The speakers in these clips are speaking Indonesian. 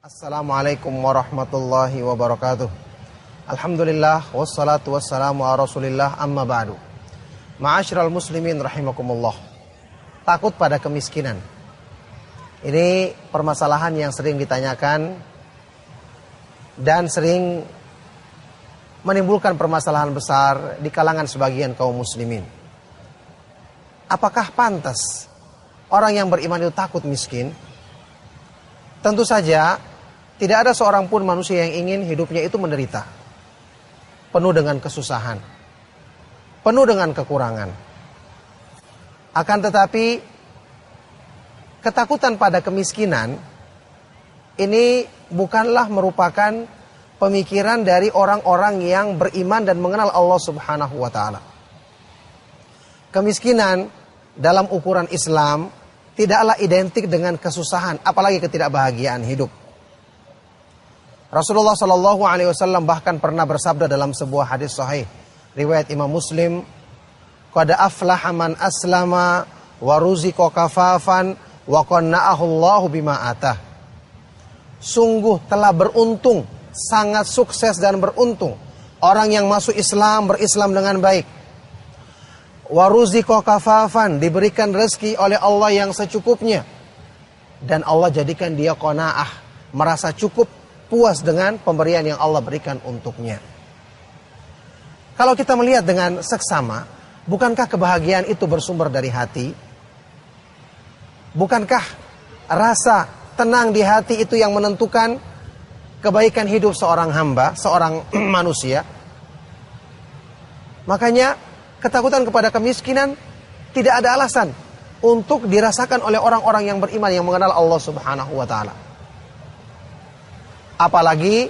Assalamualaikum warahmatullahi wabarakatuh. Alhamdulillah wassalatu wassalamu ala Rasulillah amma ba'du. Ma'asyiral muslimin rahimakumullah. Takut pada kemiskinan. Ini permasalahan yang sering ditanyakan dan sering menimbulkan permasalahan besar di kalangan sebagian kaum muslimin. Apakah pantas orang yang beriman itu takut miskin? Tentu saja tidak ada seorang pun manusia yang ingin hidupnya itu menderita, penuh dengan kesusahan, penuh dengan kekurangan. Akan tetapi ketakutan pada kemiskinan ini bukanlah merupakan pemikiran dari orang-orang yang beriman dan mengenal Allah Subhanahu wa taala. Kemiskinan dalam ukuran Islam tidaklah identik dengan kesusahan, apalagi ketidakbahagiaan hidup. Rasulullah Shallallahu Alaihi Wasallam bahkan pernah bersabda dalam sebuah hadis sahih riwayat Imam Muslim, "Qad aflaha man aslama wa ruziqa kafafan wa qanna'ahu Allahu bima atah." Sungguh telah beruntung, sangat sukses dan beruntung orang yang masuk Islam, berislam dengan baik. Wa ruziqa kafafan, diberikan rezeki oleh Allah yang secukupnya, dan Allah jadikan dia qanaah, merasa cukup, puas dengan pemberian yang Allah berikan untuknya. Kalau kita melihat dengan seksama, bukankah kebahagiaan itu bersumber dari hati? Bukankah rasa tenang di hati itu yang menentukan kebaikan hidup seorang hamba, seorang manusia? Makanya ketakutan kepada kemiskinan tidak ada alasan untuk dirasakan oleh orang-orang yang beriman yang mengenal Allah Subhanahu wa taala. Apalagi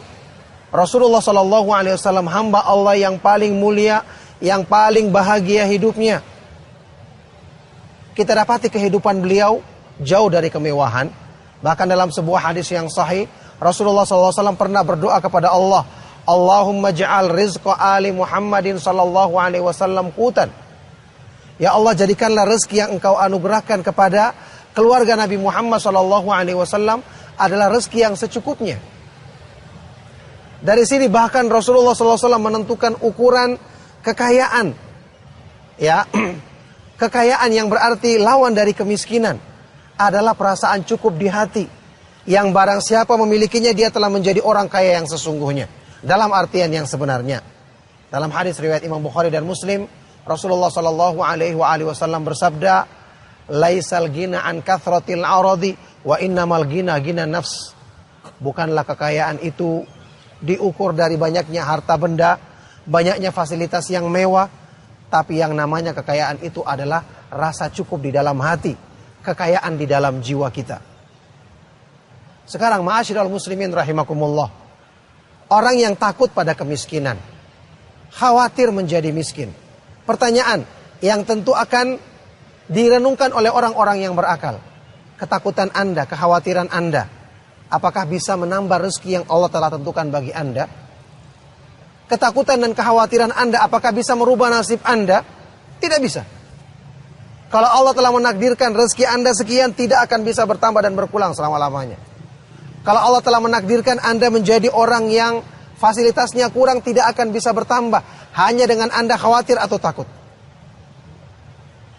Rasulullah Shallallahu Alaihi Wasallam, hamba Allah yang paling mulia, yang paling bahagia hidupnya. Kita dapati kehidupan beliau jauh dari kemewahan. Bahkan dalam sebuah hadis yang sahih, Rasulullah SAW pernah berdoa kepada Allah, Allahumma ja'al rizqa ali Muhammadin Sallallahu Alaihi Wasallam qutan. Ya Allah, jadikanlah rezeki yang engkau anugerahkan kepada keluarga Nabi Muhammad Sallallahu Alaihi Wasallam adalah rezeki yang secukupnya. Dari sini bahkan Rasulullah SAW menentukan ukuran kekayaan, ya, kekayaan yang berarti lawan dari kemiskinan adalah perasaan cukup di hati, yang barang siapa memilikinya dia telah menjadi orang kaya yang sesungguhnya, dalam artian yang sebenarnya. Dalam hadis riwayat Imam Bukhari dan Muslim, Rasulullah Sallallahu Alaihi Wasallam bersabda, "Laisal ghina an kathratil aradi, wa innamal ghina ghina nafs." Bukanlah kekayaan itu diukur dari banyaknya harta benda, banyaknya fasilitas yang mewah, tapi yang namanya kekayaan itu adalah rasa cukup di dalam hati, kekayaan di dalam jiwa kita. Sekarang ma'asyiral muslimin rahimakumullah, orang yang takut pada kemiskinan, khawatir menjadi miskin. Pertanyaan yang tentu akan direnungkan oleh orang-orang yang berakal. Ketakutan Anda, kekhawatiran Anda, apakah bisa menambah rezeki yang Allah telah tentukan bagi Anda? Ketakutan dan kekhawatiran Anda, apakah bisa merubah nasib Anda? Tidak bisa. Kalau Allah telah menakdirkan rezeki Anda sekian, tidak akan bisa bertambah dan berkurang selama-lamanya. Kalau Allah telah menakdirkan Anda menjadi orang yang fasilitasnya kurang, tidak akan bisa bertambah hanya dengan Anda khawatir atau takut.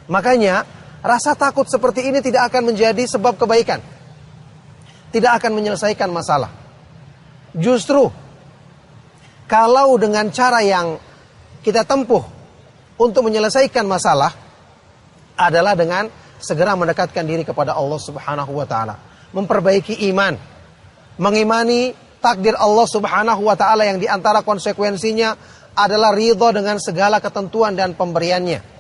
Makanya rasa takut seperti ini tidak akan menjadi sebab kebaikan, tidak akan menyelesaikan masalah. Justru kalau dengan cara yang kita tempuh untuk menyelesaikan masalah adalah dengan segera mendekatkan diri kepada Allah Subhanahu wa taala, memperbaiki iman, mengimani takdir Allah Subhanahu wa taala yang diantara konsekuensinya adalah ridha dengan segala ketentuan dan pemberiannya.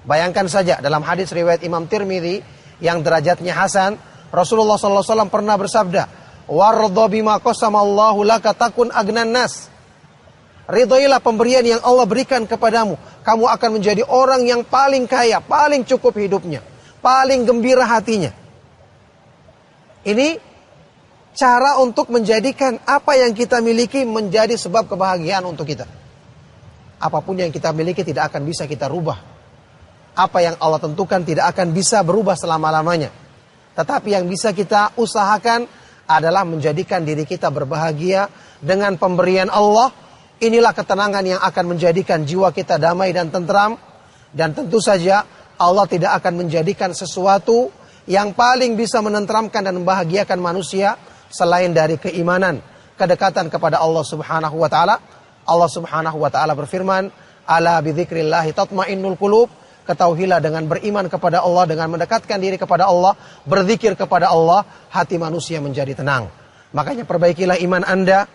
Bayangkan saja dalam hadis riwayat Imam Tirmidzi yang derajatnya hasan, Rasulullah SAW pernah bersabda, "Wardha bima qasamallahu laka takun agnan nas." Ridhoilah pemberian yang Allah berikan kepadamu, kamu akan menjadi orang yang paling kaya, paling cukup hidupnya, paling gembira hatinya. Ini cara untuk menjadikan apa yang kita miliki menjadi sebab kebahagiaan untuk kita. Apapun yang kita miliki tidak akan bisa kita rubah. Apa yang Allah tentukan tidak akan bisa berubah selama-lamanya. Tetapi yang bisa kita usahakan adalah menjadikan diri kita berbahagia dengan pemberian Allah. Inilah ketenangan yang akan menjadikan jiwa kita damai dan tentram. Dan tentu saja Allah tidak akan menjadikan sesuatu yang paling bisa menenteramkan dan membahagiakan manusia selain dari keimanan, kedekatan kepada Allah Subhanahu wa taala. Allah Subhanahu wa taala berfirman, "Ala bidzikrillah tatmainnul qulub." Ketahuilah dengan beriman kepada Allah, dengan mendekatkan diri kepada Allah, berzikir kepada Allah, hati manusia menjadi tenang. Makanya perbaikilah iman Anda,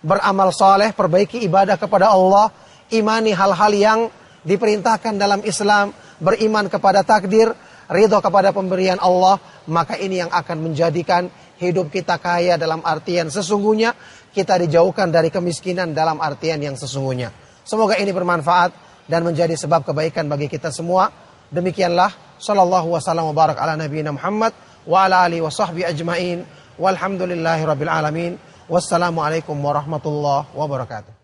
beramal saleh, perbaiki ibadah kepada Allah, imani hal-hal yang diperintahkan dalam Islam, beriman kepada takdir, ridho kepada pemberian Allah, maka ini yang akan menjadikan hidup kita kaya dalam artian sesungguhnya, kita dijauhkan dari kemiskinan dalam artian yang sesungguhnya. Semoga ini bermanfaat dan menjadi sebab kebaikan bagi kita semua. Demikianlah, sallallahu wasallam wa barak ala nabiyina Muhammad wa ala alihi wa sahbihi ajmain. Walhamdulillahi rabbil alamin. Wassalamualaikum warahmatullahi wabarakatuh.